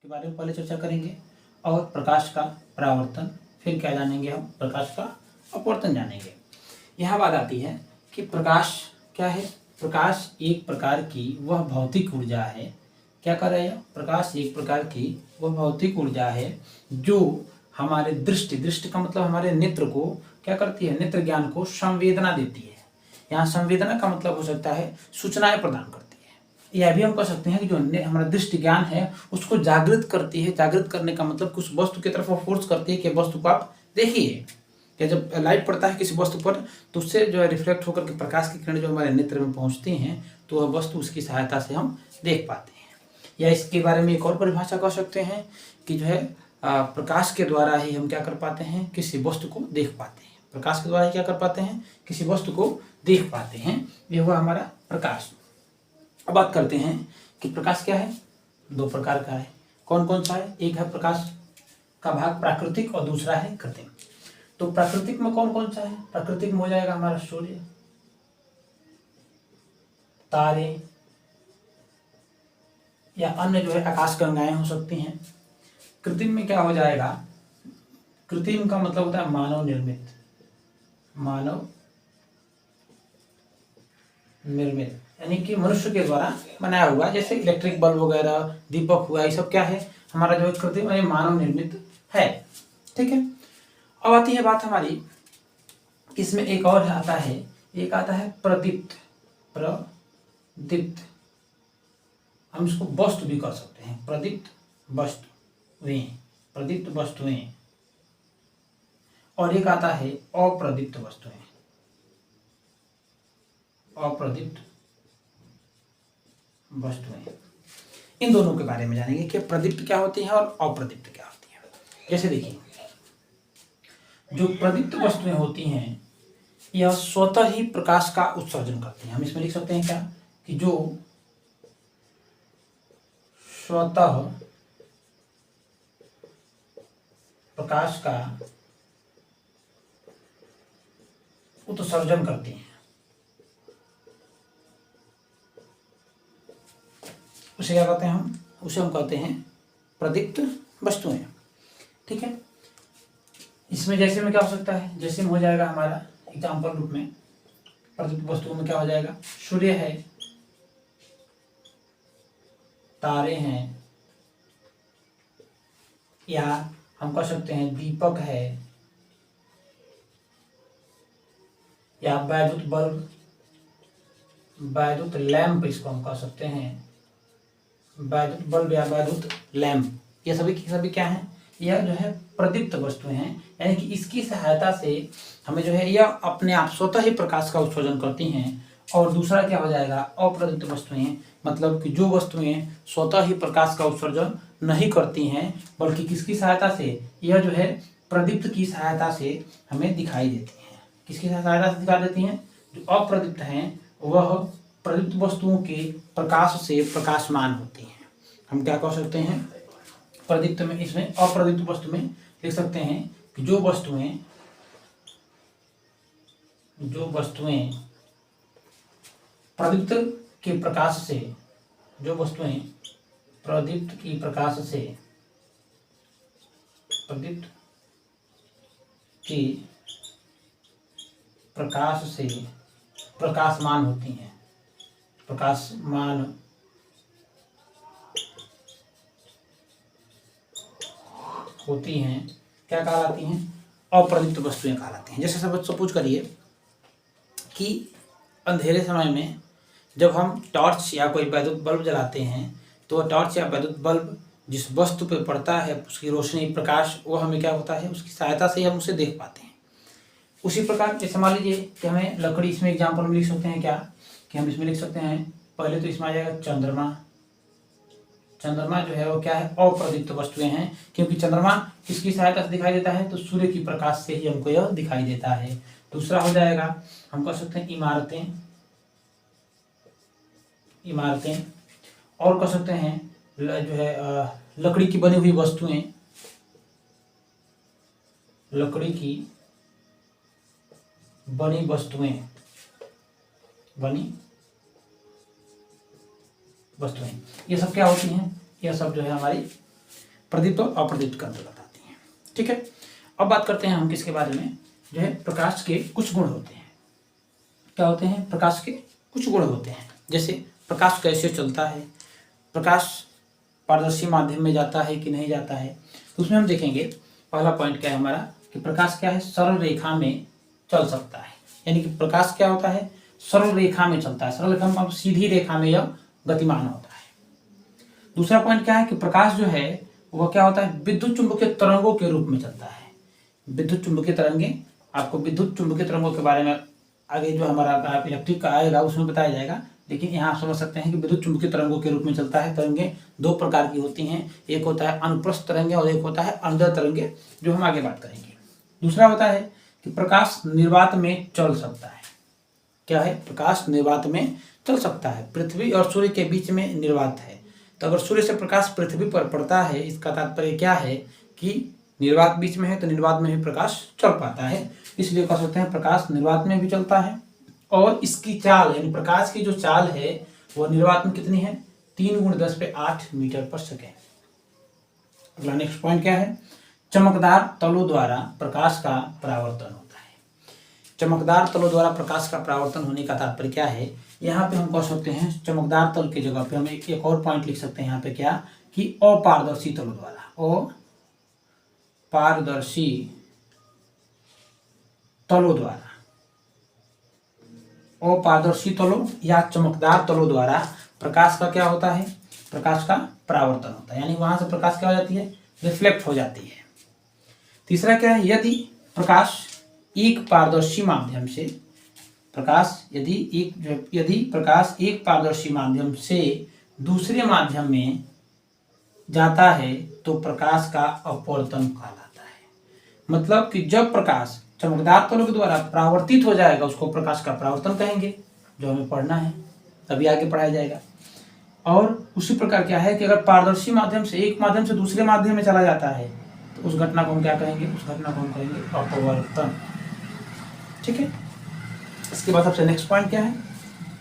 के बारे में पहले चर्चा करेंगे और प्रकाश का परावर्तन, फिर क्या जानेंगे हम, प्रकाश का अपवर्तन जानेंगे। यहाँ बात आती है कि प्रकाश क्या है। प्रकाश एक प्रकार की वह भौतिक ऊर्जा है। क्या कर रहे हैं? प्रकाश एक प्रकार की वह भौतिक ऊर्जा है जो हमारे दृष्टि का मतलब हमारे नेत्र को क्या करती है, नेत्र ज्ञान को संवेदना देती है। यहाँ संवेदना का मतलब हो सकता है सूचनाएं प्रदान करती है। यह भी हम कह सकते हैं कि जो हमारा दृष्टि ज्ञान है उसको जागृत करती है। जागृत करने का मतलब कुछ वस्तु की तरफ फोर्स करती है कि वस्तु को आप देखिए। कि जब लाइट पड़ता है किसी वस्तु पर तो उससे जो है रिफ्लेक्ट होकर के प्रकाश की किरण जो हमारे नेत्र में पहुंचती हैं तो वह वस्तु उसकी सहायता से हम देख पाते हैं। या इसके बारे में एक और परिभाषा कह सकते हैं कि जो है प्रकाश के द्वारा ही हम क्या कर पाते हैं, किसी वस्तु को देख पाते हैं। प्रकाश के द्वारा ही क्या कर पाते हैं, किसी वस्तु को देख पाते हैं। ये हुआ हमारा प्रकाश। अब बात करते हैं कि प्रकाश क्या है। दो प्रकार का है। कौन कौन सा है? एक है प्रकाश का भाग प्राकृतिक और दूसरा है कृत्रिम। तो प्राकृतिक में कौन कौन सा है? प्राकृतिक में हो जाएगा हमारा सूर्य, तारे या अन्य जो है आकाश गंगाएं हो सकती हैं। कृत्रिम में क्या हो जाएगा? कृत्रिम का मतलब होता है मानव निर्मित, यानी कि मनुष्य के द्वारा बनाया हुआ, जैसे इलेक्ट्रिक बल्ब वगैरह, दीपक हुआ, ये सब क्या है हमारा जो है कृत्रिम यानी मानव निर्मित है। ठीक है। अब आती है बात हमारी, इसमें एक और आता है, एक आता है प्रदीप्त। हम इसको वस्तु भी कर सकते हैं, प्रदीप्त वस्तुएं। और एक आता है अप्रदीप्त वस्तुएं। इन दोनों के बारे में जानेंगे कि प्रदीप्त क्या होती है और अप्रदीप्त क्या होती है। जैसे देखिए, जो प्रदीप्त वस्तुएं होती हैं यह स्वतः ही प्रकाश का उत्सर्जन करती हैं। हम इसमें लिख सकते हैं क्या कि जो स्वतः प्रकाश का उत्सर्जन करती हैं, उसे क्या कहते हैं हम? उसे हम कहते हैं प्रदीप्त वस्तुएं। ठीक है। इसमें जैसे में क्या हो सकता है, जैसे में हो जाएगा हमारा एग्जाम्पल रूप में प्रदीप्त वस्तुओं में क्या हो जाएगा, सूर्य है, तारे हैं, या हम कह सकते हैं दीपक है, या वैद्युत बल्ब, वैद्युत लैंप इसको हम कह सकते हैं, वैद्युत बल्ब या वैद्युत लैंप। ये सभी की सभी क्या हैं? यह जो है प्रदीप्त वस्तुएं हैं, यानी कि इसकी सहायता से हमें जो है यह अपने आप स्वतः ही प्रकाश का उत्सर्जन करती हैं। और दूसरा क्या हो जाएगा, अप्रदीप्त वस्तुएं, मतलब कि जो वस्तुएं स्वतः ही प्रकाश का उत्सर्जन नहीं करती हैं बल्कि किसकी सहायता से, यह जो है प्रदीप्त की सहायता से हमें दिखाई देती हैं। किसकी सहायता से दिखाई देती हैं? जो अप्रदीप्त हैं वह प्रदीप्त वस्तुओं के प्रकाश से प्रकाशमान होती हैं। हम क्या कह सकते हैं प्रदीप्त में, इसमें अप्रदीप्त वस्तु में लिख सकते हैं कि जो वस्तुएं प्रदीप्त के प्रकाश से, जो वस्तुएं प्रदीप्त की प्रकाश से, प्रदीप्त की प्रकाश से प्रकाशमान होती हैं, प्रकाशमान होती हैं, क्या कहलाती हैं? अप्रदीप्त वस्तुएं कहलाती हैं। जैसे सपोज करिए कि अंधेरे समय में जब हम टॉर्च या कोई वैद्युत बल्ब जलाते हैं तो टॉर्च या वैद्युत बल्ब जिस वस्तु पे पड़ता है उसकी रोशनी, प्रकाश, वो हमें क्या होता है, उसकी सहायता से हम उसे देख पाते हैं। उसी प्रकार जैसे मान लीजिए कि हमें लकड़ी, इसमें एग्जाम्पल में लिख सकते हैं क्या कि हम इसमें लिख सकते हैं, पहले तो इसमें आ जाएगा चंद्रमा। चंद्रमा जो है वो क्या है, अप्रदीप्त वस्तुएं हैं, क्योंकि चंद्रमा किसकी सहायता से दिखाई देता है, तो सूर्य की प्रकाश से ही हमको यह दिखाई देता है। दूसरा हो जाएगा, हम कह सकते हैं इमारतें, और कह सकते हैं जो है लकड़ी की बनी हुई वस्तुएं, लकड़ी की बनी वस्तुएं, ये सब क्या होती हैं, यह सब जो है हमारी प्रदीप्त और अप्रदीप्त के अंतर्गत आती हैं। ठीक है, अब बात करते हैं हम किसके बारे में, जो है प्रकाश के कुछ गुण होते हैं। क्या होते हैं, प्रकाश के कुछ गुण होते हैं। जैसे प्रकाश कैसे चलता है, प्रकाश पारदर्शी माध्यम में जाता है कि नहीं जाता है। तो उसमें हम देखेंगे पहला पॉइंट क्या है हमारा, कि प्रकाश क्या है, सरल रेखा में चल सकता है। यानी कि प्रकाश क्या होता है, सरल रेखा में चलता है। सरल रेखा में, सीधी रेखा में यह गतिमान होता है। दूसरा पॉइंट क्या है कि प्रकाश जो है वह क्या होता है, विद्युत चुंबकीय तरंगों के रूप में चलता है। विद्युत चुंबकीय तरंगे, आपको विद्युत चुंबकीय तरंगों के बारे में आगे जो हमारा इलेक्ट्रिक का आएगा उसमें बताया जाएगा, लेकिन यहाँ आप समझ सकते हैं कि विद्युत चुंबकीय तरंगों के रूप में चलता है। तरंगे दो प्रकार की होती हैं, एक होता है अनुप्रस्थ तरंगे और एक होता है अंदर तरंगे, जो हम आगे बात करेंगे। दूसरा होता है कि प्रकाश निर्वात में चल सकता है। क्या है, प्रकाश निर्वात में चल सकता है। पृथ्वी और सूर्य के बीच में निर्वात है, तो अगर सूर्य से प्रकाश पृथ्वी पर पड़ता है, इसका तात्पर्य क्या है कि निर्वात बीच में है, तो निर्वात में भी प्रकाश चल पाता है। इसलिए कह सकते हैं प्रकाश निर्वात में भी चलता है। और इसकी चाल, यानी प्रकाश की जो चाल है वो निर्वात में कितनी है, 3×10⁸ मीटर पर सेकेंड। अगला नेक्स्ट पॉइंट क्या है, चमकदार तलों द्वारा प्रकाश का परावर्तन होता है। चमकदार तलों द्वारा प्रकाश का परावर्तन होने का तात्पर्य क्या है, यहाँ पे हम कह सकते हैं चमकदार तल की जगह पे हम एक और पॉइंट लिख सकते हैं यहाँ पे, क्या कि अपारदर्शी तलों द्वारा, अपारदर्शी तलों द्वारा, अपारदर्शी तलों या चमकदार तलों द्वारा प्रकाश का क्या होता है, प्रकाश का परावर्तन होता है। यानी वहां से प्रकाश क्या हो जाती है, रिफ्लेक्ट हो जाती है। तीसरा क्या है, यदि प्रकाश एक पारदर्शी माध्यम से, यदि प्रकाश एक पारदर्शी माध्यम से दूसरे माध्यम में जाता है तो प्रकाश का अपवर्तन कहलाता है। मतलब कि जब प्रकाश चमकदार तलों के द्वारा परावर्तित हो जाएगा उसको प्रकाश का परावर्तन कहेंगे, जो हमें पढ़ना है, तभी आगे पढ़ाया जाएगा। और उसी प्रकार क्या है कि अगर पारदर्शी माध्यम से एक माध्यम से दूसरे माध्यम में चला जाता है तो उस घटना को हम क्या कहेंगे, उस घटना को हम कहेंगे अपवर्तन। ठीक है, इसके बाद सबसे नेक्स्ट पॉइंट क्या है,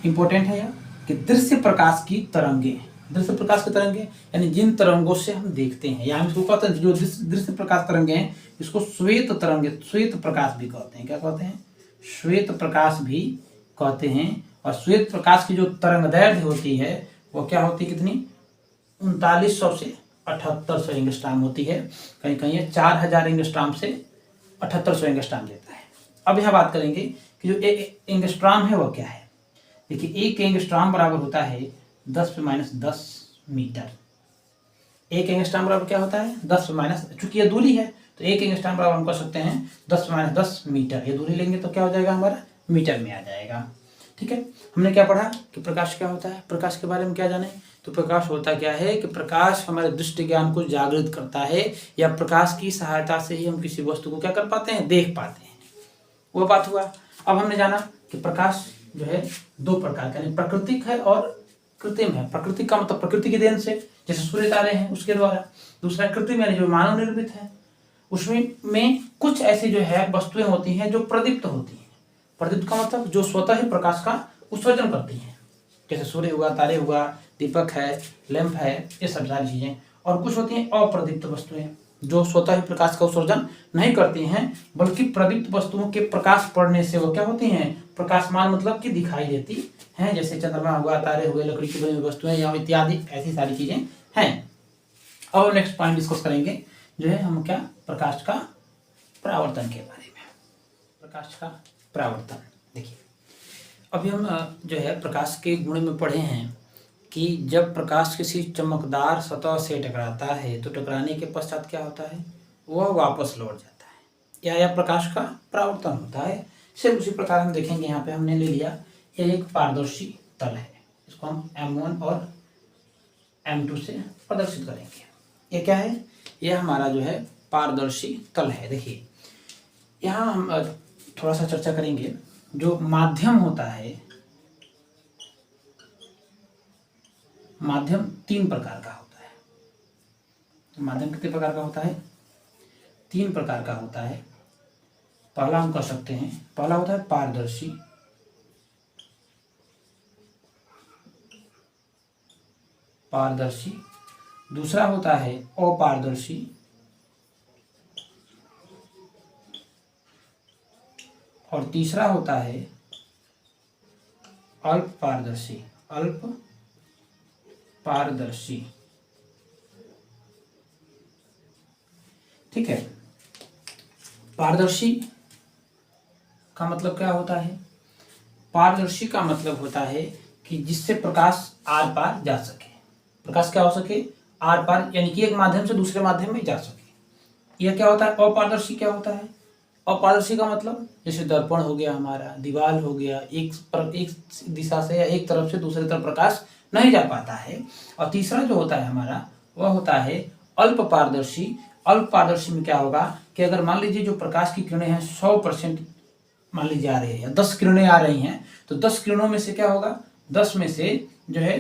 इंपॉर्टेंट है यह, कि दृश्य प्रकाश की तरंगे। दृश्य प्रकाश की तरंगे यानी जिन तरंगों से हम देखते हैं, या हम इसको कहते हैं जो दृश्य प्रकाश तरंगे हैं, इसको श्वेत तरंगे, श्वेत प्रकाश भी कहते हैं। क्या कहते हैं, श्वेत प्रकाश भी कहते हैं। और श्वेत प्रकाश की जो तरंगदैर्घ्य होती है वो क्या होती है, कितनी, 3900 से 7800 एंगस्ट्राम होती है। कहीं कहीं 4000 एंगस्ट्राम से 7800 एंगस्ट्राम देता है। अब यहाँ बात करेंगे कि जो एंगस्ट्राम है वो क्या है। देखिए, एक एंगस्ट्राम बराबर होता है 10⁻10 मीटर। एक एंगस्ट्राम बराबर क्या होता है, 10⁻, चूंकि ये दूरी है तो एक एंगस्ट्राम बराबर हम कह सकते हैं 10⁻10 मीटर। ये दूरी लेंगे तो क्या हो जाएगा, हमारा मीटर में आ जाएगा। ठीक है, हमने क्या पढ़ा कि प्रकाश क्या होता है, प्रकाश के बारे में क्या जाने, तो प्रकाश होता क्या है कि प्रकाश हमारे दृष्टि ज्ञान को जागृत करता है, या प्रकाश की सहायता से ही हम किसी वस्तु को क्या कर पाते हैं, देख पाते हैं। वो बात हुआ। अब हमने जाना कि प्रकाश जो है दो प्रकार का, यानी प्राकृतिक है और कृत्रिम है। प्राकृतिक का मतलब प्रकृति की देन से, जैसे सूर्य तारे हैं उसके द्वारा। दूसरा कृत्रिम यानी जो मानव निर्मित है, उसमें कुछ ऐसी जो है वस्तुएं होती हैं जो प्रदीप्त होती हैं। प्रदीप्त का मतलब जो स्वतः ही प्रकाश का उत्सर्जन करती हैं, जैसे सूर्य हुआ, तारे हुआ, दीपक है, लैंप है, ये सब सारी चीजें। और कुछ होती हैं अप्रदीप्त वस्तुएं जो स्वतः ही प्रकाश का उत्सर्जन नहीं करती हैं, बल्कि प्रदीप्त वस्तुओं के प्रकाश पड़ने से वो क्या होती हैं, प्रकाशमान मतलब कि दिखाई देती हैं। जैसे चंद्रमा हुआ, तारे हुए, लकड़ी की बनी हुई वस्तुएं या इत्यादि ऐसी सारी चीजें हैं। अब नेक्स्ट पॉइंट डिस्कस करेंगे जो है हम क्या, प्रकाश का परावर्तन के बारे में। प्रकाश का परावर्तन, देखिए अभी हम जो है प्रकाश के गुण में पढ़े हैं कि जब प्रकाश किसी चमकदार सतह से टकराता है तो टकराने के पश्चात क्या होता है, वह वापस लौट जाता है, या प्रकाश का परावर्तन होता है। सिर्फ उसी प्रकार हम देखेंगे, यहाँ पे हमने ले लिया, यह एक पारदर्शी तल है, इसको हम M1 और M2 से प्रदर्शित करेंगे। ये क्या है, यह हमारा जो है पारदर्शी तल है। देखिए यहाँ हम थोड़ा सा चर्चा करेंगे। जो माध्यम होता है, माध्यम तीन प्रकार का होता है। माध्यम कितने प्रकार का होता है, तीन प्रकार का होता है। पहला हम कह सकते हैं, पहला होता है पारदर्शी, दूसरा होता है अपारदर्शी, और तीसरा होता है अल्प पारदर्शी। अल्प पारदर्शी, ठीक है। पारदर्शी का मतलब क्या होता है? पारदर्शी का मतलब होता है कि जिससे प्रकाश आर पार जा सके। प्रकाश क्या हो सके? आर पार, यानी कि एक माध्यम से दूसरे माध्यम में जा सके। यह क्या होता है? अपारदर्शी क्या होता है? अपारदर्शी का मतलब जैसे दर्पण हो गया, हमारा दीवार हो गया, एक दिशा से या एक तरफ से दूसरी तरफ प्रकाश नहीं जा पाता है। और तीसरा जो होता है हमारा, वह होता है अल्प पारदर्शी। अल्प पारदर्शी में क्या होगा कि अगर मान लीजिए जो प्रकाश की किरणें हैं 100% मान लीजिए आ रही है, या 10 किरणें आ रही हैं, तो 10 किरणों में से क्या होगा, 10 में से जो है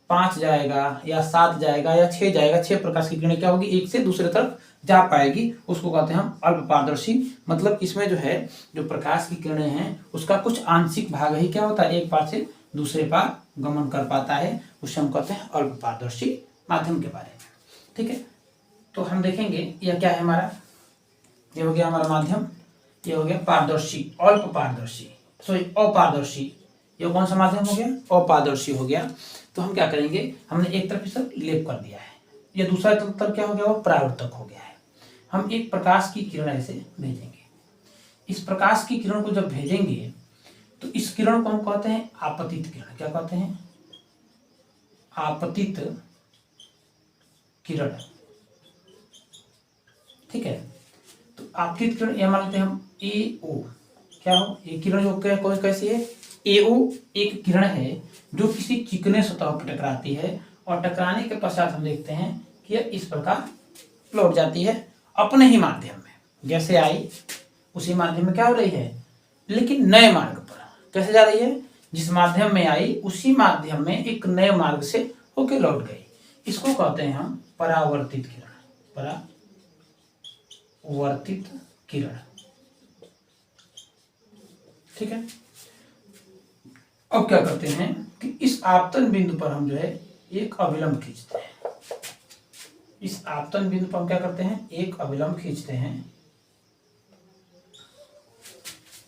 5 जाएगा या 7 जाएगा या 6 जाएगा। 6 प्रकाश की किरणें क्या होगी, एक से दूसरे तरफ जा पाएगी, उसको कहते हैं हम अल्प पारदर्शी। मतलब इसमें जो है जो प्रकाश की किरणें हैं उसका कुछ आंशिक भाग ही क्या होता है, एक पार से दूसरे पार गमन कर पाता है, उसे हम कहते हैं अल्प पारदर्शी माध्यम के बारे में। ठीक है, तो हम देखेंगे यह क्या है हमारा, ये हो गया हमारा माध्यम, ये हो गया पारदर्शी, अल्प पारदर्शी, सॉरी अपारदर्शी। ये कौन सा माध्यम हो गया? अपारदर्शी हो गया। तो हम क्या करेंगे, हमने एक तरफ इसे लेप कर दिया है, ये दूसरा तरफ क्या हो गया, वो परावर्तक हो गया है। हम एक प्रकाश की किरण ऐसे भेजेंगे। इस प्रकाश की किरण को जब भेजेंगे तो इस किरण को हम कहते हैं आपतित किरण। क्या कहते हैं? आपतित किरण। ठीक है, तो आपतित किरण ये मान लेते हैं हम ए ओ। क्या हो, ये किरण जो कैसी है? ए ओ एक किरण है जो किसी चिकने सतह पर टकराती है, और टकराने के पश्चात हम देखते हैं कि यह इस प्रकार लौट जाती है अपने ही माध्यम में। जैसे आई उसी माध्यम में क्या हो रही है, लेकिन नए मार्ग पर। कैसे जा रही है? जिस माध्यम में आई उसी माध्यम में एक नए मार्ग से होके लौट गई। इसको कहते हैं हम परावर्तित किरण। परावर्तित किरण, ठीक है। अब क्या करते हैं कि इस आपतन बिंदु पर हम जो है एक अभिलंब खींचते हैं। इस आपतन बिंदु पर हम क्या करते हैं, एक अभिलंब खींचते हैं।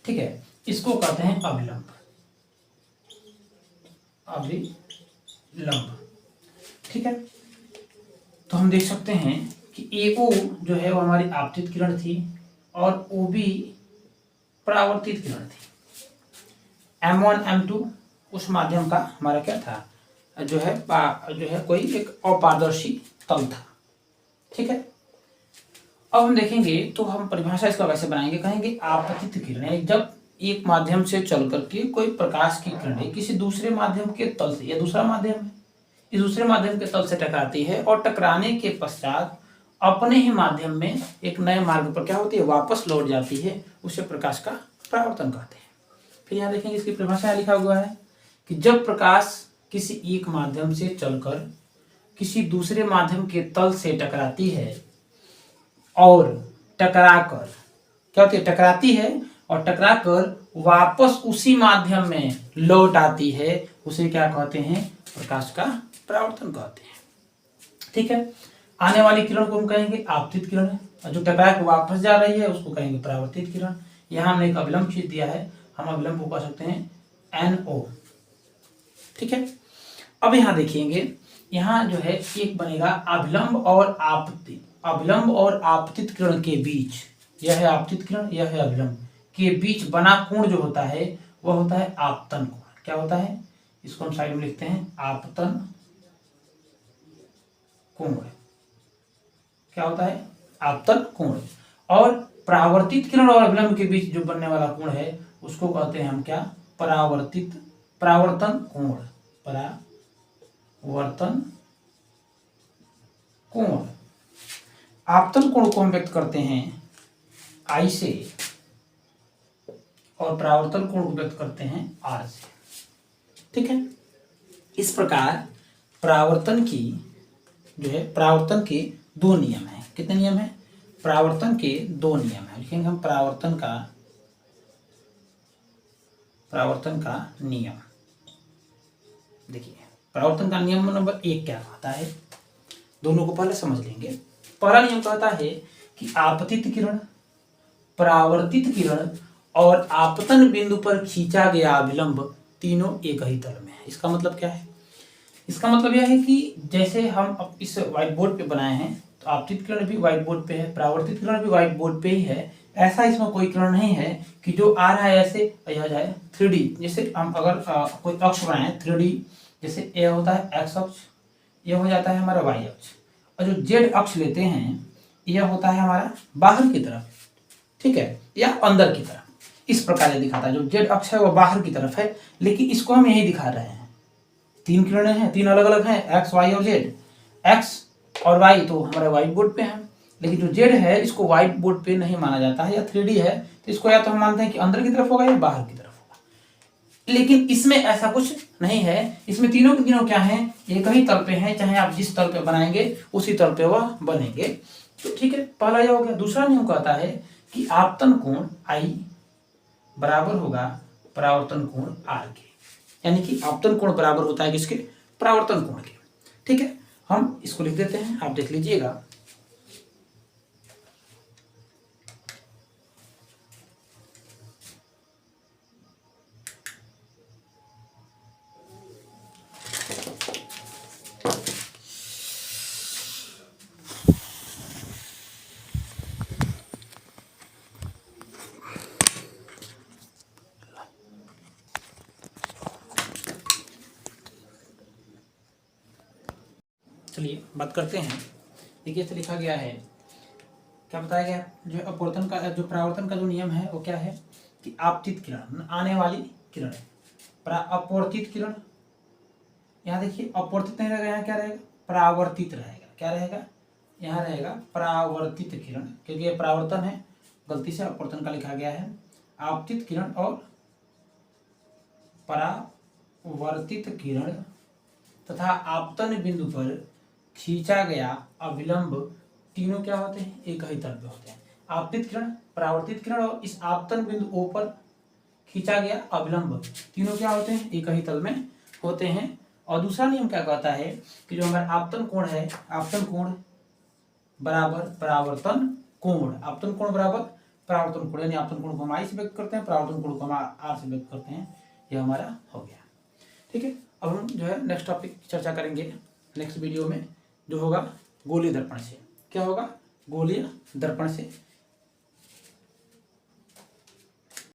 ठीक है, इसको कहते हैं अभिलंब। अभिलंब, ठीक है। तो हम देख सकते हैं कि एओ जो है वो हमारी आपतित किरण थी और ओबी परावर्तित किरण थी। M1 M2 उस माध्यम का हमारा क्या था, जो है कोई एक अपारदर्शी तल था। ठीक है, अब हम देखेंगे तो हम परिभाषा इसका कैसे बनाएंगे। कहेंगे आपतित किरणें जब एक माध्यम से चल करके कोई प्रकाश की किरणें किसी दूसरे माध्यम के तल से, या दूसरा माध्यम है, इस दूसरे माध्यम के तल से टकराती है और टकराने के पश्चात अपने ही माध्यम में एक नए मार्ग पर क्या होती है, वापस लौट जाती है, उसे प्रकाश का परावर्तन कहते हैं। फिर यहाँ देखेंगे इसकी परिभाषा लिखा हुआ है कि जब प्रकाश किसी एक माध्यम से चलकर किसी दूसरे माध्यम के तल से टकराती है और टकराकर क्या होती है, टकराती है और टकराकर वापस उसी माध्यम में लौट आती है, उसे क्या कहते हैं, प्रकाश का परावर्तन कहते हैं। ठीक है, आने वाली किरण को हम कहेंगे आपतित किरण, और जो टकरा के वापस जा रही है उसको कहेंगे परावर्तित किरण। यहाँ हमने एक अभिलंब खींच दिया है, हम अभिलंब को कह सकते हैं NO। ठीक है, अब यहाँ देखेंगे, यहाँ जो है एक बनेगा अभिलंब और आपतित। अभिलंब और आपतित किरण के बीच, यह है आपतित किरण, यह है अभिलंब, के बीच बना कोण जो होता है वह होता है आपतन कोण। क्या होता है, इसको हम साइड में लिखते हैं आपतन कोण। क्या होता है, आपतन कोण। और परावर्तित किरण और अभिलंब के बीच जो बनने वाला कोण है उसको कहते हैं हम क्या, परावर्तन कोण। परावर्तन कोण। आपतन कोण को हम व्यक्त करते हैं I से, और परावर्तन कोण को व्यक्त करते हैं R से। ठीक है, इस प्रकार परावर्तन की जो है, परावर्तन के दो नियम हैं। कितने नियम हैं? परावर्तन के दो नियम हैं। लिखेंगे हम परावर्तन का नियम। देखिए परावर्तन का नियम नंबर 1 क्या कहता है दोनों को पहले समझ लेंगे। पहला नियम कहता है कि आपतित किरण, परावर्तित किरण और आपतन बिंदु पर खींचा गया अभिलंब तीनों एक ही तल में है। इसका मतलब क्या है? इसका मतलब यह है कि जैसे हम अब इस व्हाइट बोर्ड पे बनाए हैं, तो आपतित किरण भी व्हाइट बोर्ड पे है, परावर्तित किरण भी व्हाइट बोर्ड पे ही है। ऐसा इसमें कोई किरण नहीं है कि जो आ रहा है ऐसे यह जाए 3D। जैसे हम अगर कोई अक्ष बनाए 3D, जैसे ये होता है एक्स अक्ष, यह हो जाता है हमारा वाई अक्ष, और जो जेड अक्ष लेते हैं यह होता है हमारा बाहर की तरफ, ठीक है, या अंदर की तरफ। इस प्रकार ये दिखाता है। जो जेड अक्ष है वो बाहर की तरफ है, लेकिन इसको हम यही दिखा रहे हैं। तीन किरणें हैं, तीन अलग अलग हैं, एक्स वाई और जेड। एक्स और वाई तो हमारे व्हाइट बोर्ड पे हैं, लेकिन जो जेड है इसको व्हाइट बोर्ड पे नहीं माना जाता है, या 3D है, तो इसको या तो हम मानते हैं कि अंदर की तरफ होगा या बाहर की तरफ होगा। लेकिन इसमें ऐसा कुछ नहीं है। इसमें तीनों के तीनों क्या हैं? एक ही तल पे हैं, चाहे आप जिस तल पे बनाएंगे उसी तल पे वह बनेंगे। तो ठीक है, पहला यह हो गया। दूसरा नियम कहता है कि आपतन कोण आई बराबर होगा परावर्तन कोण आर के, यानी कि आपतन कोण बराबर होता है किसके? परावर्तन कोण के। ठीक है, हम इसको लिख देते हैं, आप देख लीजिएगा। चलिए बात करते हैं। देखिए तो लिखा गया है, क्या बताया गया? जो अपवर्तन का, जो परावर्तन का जो नियम है वो क्या है कि आपतित किरण, आने वाली किरण, अपवर्तित किरण। यहाँ देखिए अपवर्तित नहीं रहेगा, यहाँ क्या रहेगा? परावर्तित रहेगा। क्या रहेगा? यहाँ रहेगा परावर्तित किरण, क्योंकि ये परावर्तन है, गलती से अपवर्तन का लिखा गया है। आपतित किरण और परावर्तित किरण तथा आपतन बिंदु पर खींचा गया अभिलंब तीनों क्या होते हैं? एक ही तल पे होते हैं। आपतित किरण, परावर्तित किरण और इस आपतन बिंदु O पर खींचा गया अभिलंब तीनों क्या होते हैं? एक ही तल में होते हैं। और दूसरा नियम क्या कहता है कि जो हमारा आपतन कोण है, आपतन कोण बराबर परावर्तन कोण, आपतन कोण बराबर परावर्तन कोण, यानी आपतन कोण को हम I से व्यक्त करते हैं, परावर्तन कोण को हम R से व्यक्त करते हैं। यह हमारा हो गया। ठीक है, अब हम जो है नेक्स्ट टॉपिक चर्चा करेंगे नेक्स्ट वीडियो में, जो होगा गोलीय दर्पण से। क्या होगा? गोलीय दर्पण से